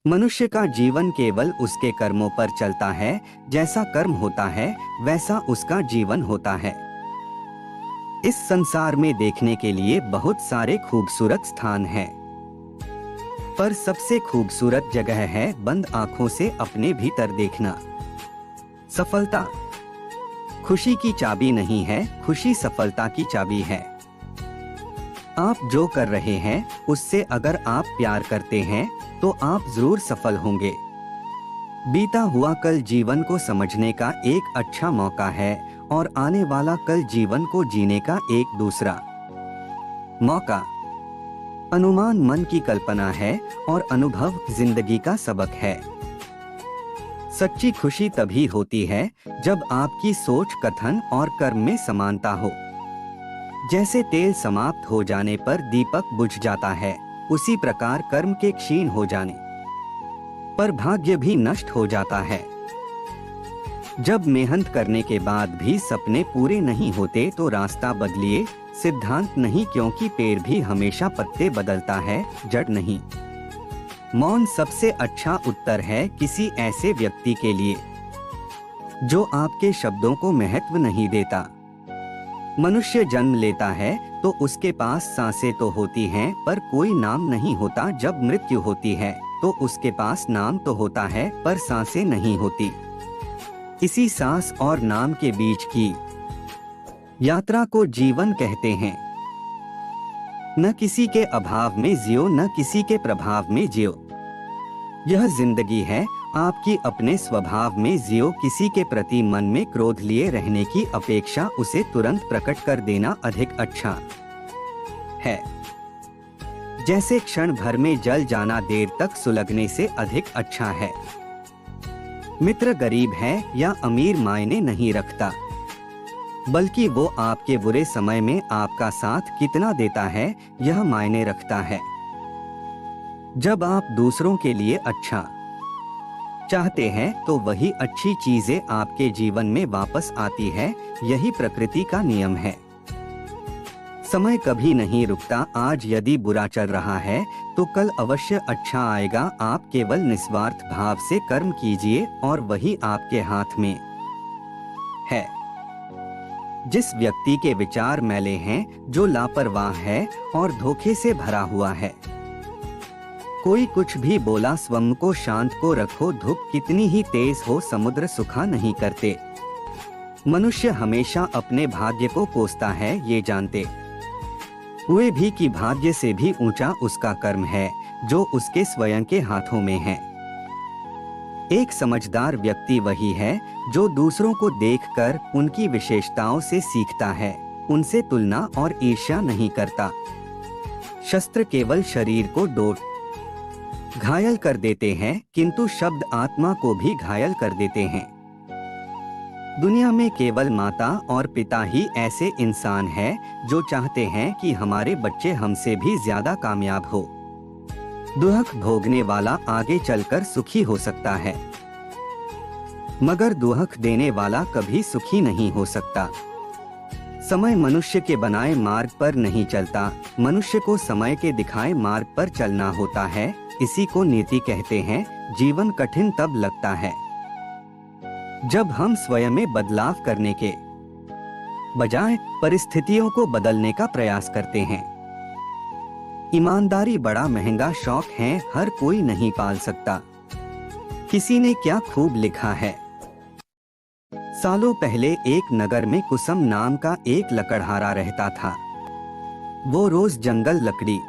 मनुष्य का जीवन केवल उसके कर्मों पर चलता है। जैसा कर्म होता है वैसा उसका जीवन होता है। इस संसार में देखने के लिए बहुत सारे खूबसूरत स्थान हैं, पर सबसे खूबसूरत जगह है बंद आंखों से अपने भीतर देखना। सफलता खुशी की चाबी नहीं है, खुशी सफलता की चाबी है। आप जो कर रहे हैं उससे अगर आप प्यार करते हैं तो आप जरूर सफल होंगे। बीता हुआ कल जीवन को समझने का एक अच्छा मौका है और आने वाला कल जीवन को जीने का एक दूसरा मौका। अनुमान मन की कल्पना है और अनुभव जिंदगी का सबक है। सच्ची खुशी तभी होती है जब आपकी सोच, कथन और कर्म में समानता हो। जैसे तेल समाप्त हो जाने पर दीपक बुझ जाता है, उसी प्रकार कर्म के क्षीण हो जाने पर भाग्य भी नष्ट हो जाता है। जब मेहनत करने के बाद भी सपने पूरे नहीं होते तो रास्ता बदलिए। सिद्धांत नहीं, क्योंकि पेड़ भी हमेशा पत्ते बदलता है, जड़ नहीं। मौन सबसे अच्छा उत्तर है किसी ऐसे व्यक्ति के लिए जो आपके शब्दों को महत्व नहीं देता। मनुष्य जन्म लेता है तो उसके पास सांसें तो होती हैं, पर कोई नाम नहीं होता। जब मृत्यु होती है तो उसके पास नाम तो होता है, पर सांसें नहीं होती। इसी सांस और नाम के बीच की यात्रा को जीवन कहते हैं। न किसी के अभाव में जियो, न किसी के प्रभाव में जियो। यह जिंदगी है, आपकी अपने स्वभाव में जियो। किसी के प्रति मन में क्रोध लिए रहने की अपेक्षा उसे तुरंत प्रकट कर देना अधिक अच्छा है। जैसे क्षण भर में जल जाना देर तक सुलगने से अधिक अच्छा है। मित्र गरीब है या अमीर मायने नहीं रखता, बल्कि वो आपके बुरे समय में आपका साथ कितना देता है यह मायने रखता है। जब आप दूसरों के लिए अच्छा चाहते हैं तो वही अच्छी चीजें आपके जीवन में वापस आती है। यही प्रकृति का नियम है। समय कभी नहीं रुकता। आज यदि बुरा चल रहा है तो कल अवश्य अच्छा आएगा। आप केवल निस्वार्थ भाव से कर्म कीजिए और वही आपके हाथ में है। जिस व्यक्ति के विचार मैले हैं, जो लापरवाह है और धोखे से भरा हुआ है, कोई कुछ भी बोला स्वयं को शांत को रखो। धूप कितनी ही तेज हो समुद्र सुखा नहीं करते। मनुष्य हमेशा अपने भाग्य को कोसता है, ये जानते हुए भी कि भाग्य से भी ऊंचा उसका कर्म है जो उसके स्वयं के हाथों में है। एक समझदार व्यक्ति वही है जो दूसरों को देखकर उनकी विशेषताओं से सीखता है, उनसे तुलना और ईर्ष्या नहीं करता। शस्त्र केवल शरीर को घायल कर देते हैं, किंतु शब्द आत्मा को भी घायल कर देते हैं। दुनिया में केवल माता और पिता ही ऐसे इंसान हैं जो चाहते हैं कि हमारे बच्चे हमसे भी ज्यादा कामयाब हो। दुख भोगने वाला आगे चलकर सुखी हो सकता है, मगर दुख देने वाला कभी सुखी नहीं हो सकता। समय मनुष्य के बनाए मार्ग पर नहीं चलता, मनुष्य को समय के दिखाए मार्ग पर चलना होता है। इसी को नीति कहते हैं। जीवन कठिन तब लगता है जब हम स्वयं में बदलाव करने के बजाय परिस्थितियों को बदलने का प्रयास करते हैं। ईमानदारी बड़ा महंगा शौक है, हर कोई नहीं पाल सकता। किसी ने क्या खूब लिखा है। सालों पहले एक नगर में कुसुम नाम का एक लकड़हारा रहता था। वो रोज जंगल लकड़ी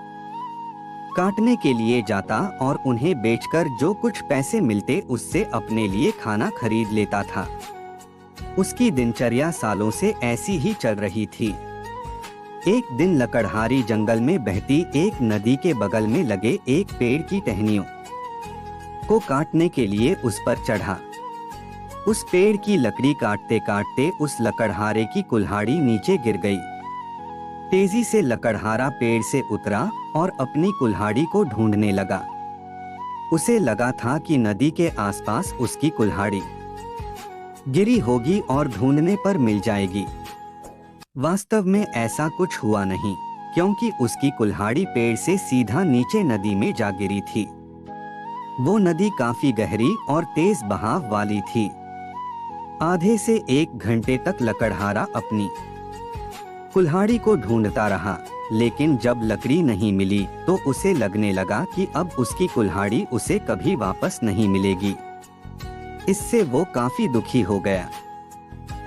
काटने के लिए जाता और उन्हें बेचकर जो कुछ पैसे मिलते उससे अपने लिए खाना खरीद लेता था। उसकी दिनचर्या सालों से ऐसी ही चल रही थी। एक दिन लकड़हारी जंगल में बहती एक नदी के बगल में लगे एक पेड़ की टहनियों को काटने के लिए उस पर चढ़ा। उस पेड़ की लकड़ी काटते काटते उस लकड़हारे की कुल्हाड़ी नीचे गिर गई। तेजी से लकड़हारा पेड़ से उतरा और अपनी कुल्हाड़ी को ढूंढने लगा। उसे लगा था कि नदी के आसपास उसकी कुल्हाड़ी गिरी होगी और ढूंढने पर मिल जाएगी। वास्तव में ऐसा कुछ हुआ नहीं, क्योंकि उसकी कुल्हाड़ी पेड़ से सीधा नीचे नदी में जा गिरी थी। वो नदी काफी गहरी और तेज बहाव वाली थी। आधे से 1 घंटे तक लकड़हारा अपनी कुल्हाड़ी को ढूंढता रहा, लेकिन जब लकड़ी नहीं मिली तो उसे लगने लगा कि अब उसकी कुल्हाड़ी उसे कभी वापस नहीं मिलेगी। इससे वो काफी दुखी हो गया।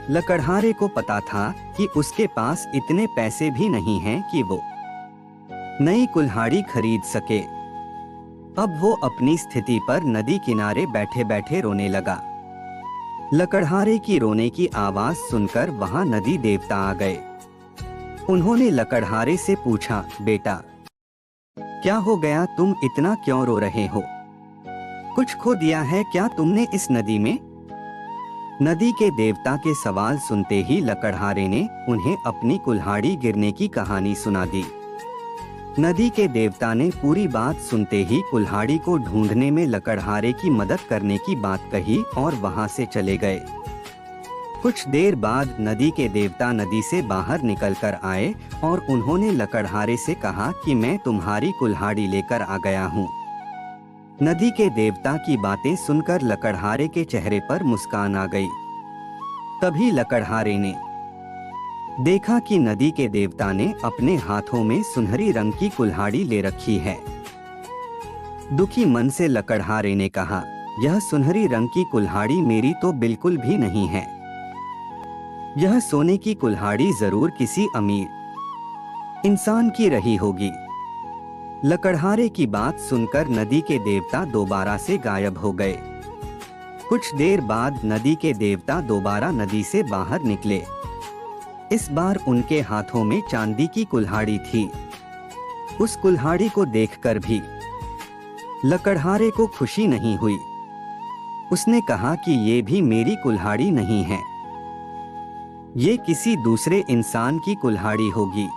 लकड़हारे को पता था कि उसके पास इतने पैसे भी नहीं हैं कि वो नई कुल्हाड़ी खरीद सके। अब वो अपनी स्थिति पर नदी किनारे बैठे बैठे रोने लगा। लकड़हारे की रोने की आवाज सुनकर वहां नदी देवता आ गए। उन्होंने लकड़हारे से पूछा, बेटा क्या हो गया, तुम इतना क्यों रो रहे हो? कुछ खो दिया है क्या तुमने इस नदी में? नदी के देवता के सवाल सुनते ही लकड़हारे ने उन्हें अपनी कुल्हाड़ी गिरने की कहानी सुना दी। नदी के देवता ने पूरी बात सुनते ही कुल्हाड़ी को ढूंढने में लकड़हारे की मदद करने की बात कही और वहां से चले गए। कुछ देर बाद नदी के देवता नदी से बाहर निकलकर आए और उन्होंने लकड़हारे से कहा कि मैं तुम्हारी कुल्हाड़ी लेकर आ गया हूँ। नदी के देवता की बातें सुनकर लकड़हारे के चेहरे पर मुस्कान आ गई। तभी लकड़हारे ने देखा कि नदी के देवता ने अपने हाथों में सुनहरी रंग की कुल्हाड़ी ले रखी है। दुखी मन से लकड़हारे ने कहा, यह सुनहरी रंग की कुल्हाड़ी मेरी तो बिल्कुल भी नहीं है। यह सोने की कुल्हाड़ी जरूर किसी अमीर इंसान की रही होगी। लकड़हारे की बात सुनकर नदी के देवता दोबारा से गायब हो गए। कुछ देर बाद नदी के देवता दोबारा नदी से बाहर निकले। इस बार उनके हाथों में चांदी की कुल्हाड़ी थी। उस कुल्हाड़ी को देखकर भी लकड़हारे को खुशी नहीं हुई। उसने कहा कि ये भी मेरी कुल्हाड़ी नहीं है, ये किसी दूसरे इंसान की कुल्हाड़ी होगी।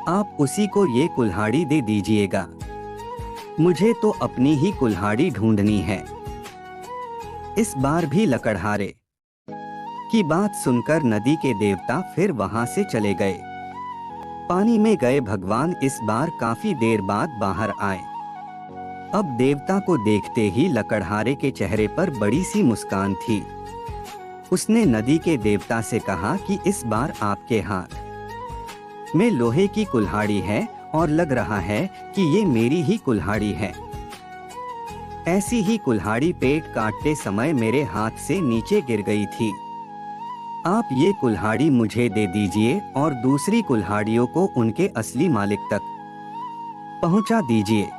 आप उसी को ये कुल्हाड़ी दे दीजिएगा, मुझे तो अपनी ही कुल्हाड़ी ढूंढनी है। इस बार भी लकड़हारे की बात सुनकर नदी के देवता फिर वहां से चले गए। पानी में गए भगवान इस बार काफी देर बाद बाहर आए। अब देवता को देखते ही लकड़हारे के चेहरे पर बड़ी सी मुस्कान थी। उसने नदी के देवता से कहा कि इस बार आपके हाथ में लोहे की कुल्हाड़ी है और लग रहा है कि ये मेरी ही कुल्हाड़ी है। ऐसी ही कुल्हाड़ी पेट काटते समय मेरे हाथ से नीचे गिर गई थी। आप ये कुल्हाड़ी मुझे दे दीजिए और दूसरी कुल्हाड़ियों को उनके असली मालिक तक पहुंचा दीजिए।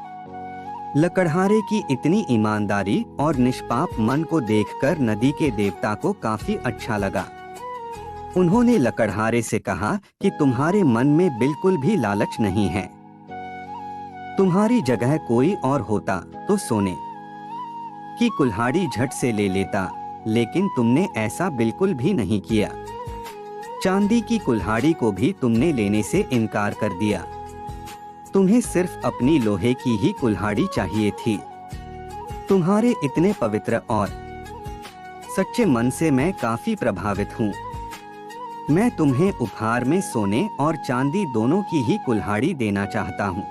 लकड़हारे की इतनी ईमानदारी और निष्पाप मन को देखकर नदी के देवता को काफी अच्छा लगा। उन्होंने लकड़हारे से कहा कि तुम्हारे मन में बिल्कुल भी लालच नहीं है। तुम्हारी जगह कोई और होता तो सोने की कुल्हाड़ी झट से ले लेता, लेकिन तुमने ऐसा बिल्कुल भी नहीं किया। चांदी की कुल्हाड़ी को भी तुमने लेने से इनकार कर दिया। तुम्हें सिर्फ अपनी लोहे की ही कुल्हाड़ी चाहिए थी। तुम्हारे इतने पवित्र और सच्चे मन से मैं काफी प्रभावित हूँ। मैं तुम्हें उपहार में सोने और चांदी दोनों की ही कुल्हाड़ी देना चाहता हूँ।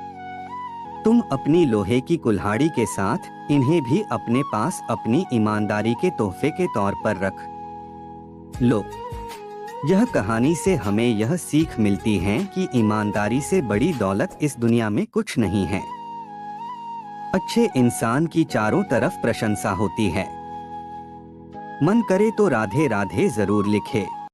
तुम अपनी लोहे की कुल्हाड़ी के साथ इन्हें भी अपने पास अपनी ईमानदारी के तोहफे के तौर पर रख लो। यह कहानी से हमें यह सीख मिलती है कि ईमानदारी से बड़ी दौलत इस दुनिया में कुछ नहीं है। अच्छे इंसान की चारों तरफ प्रशंसा होती है। मन करे तो राधे राधे जरूर लिखे।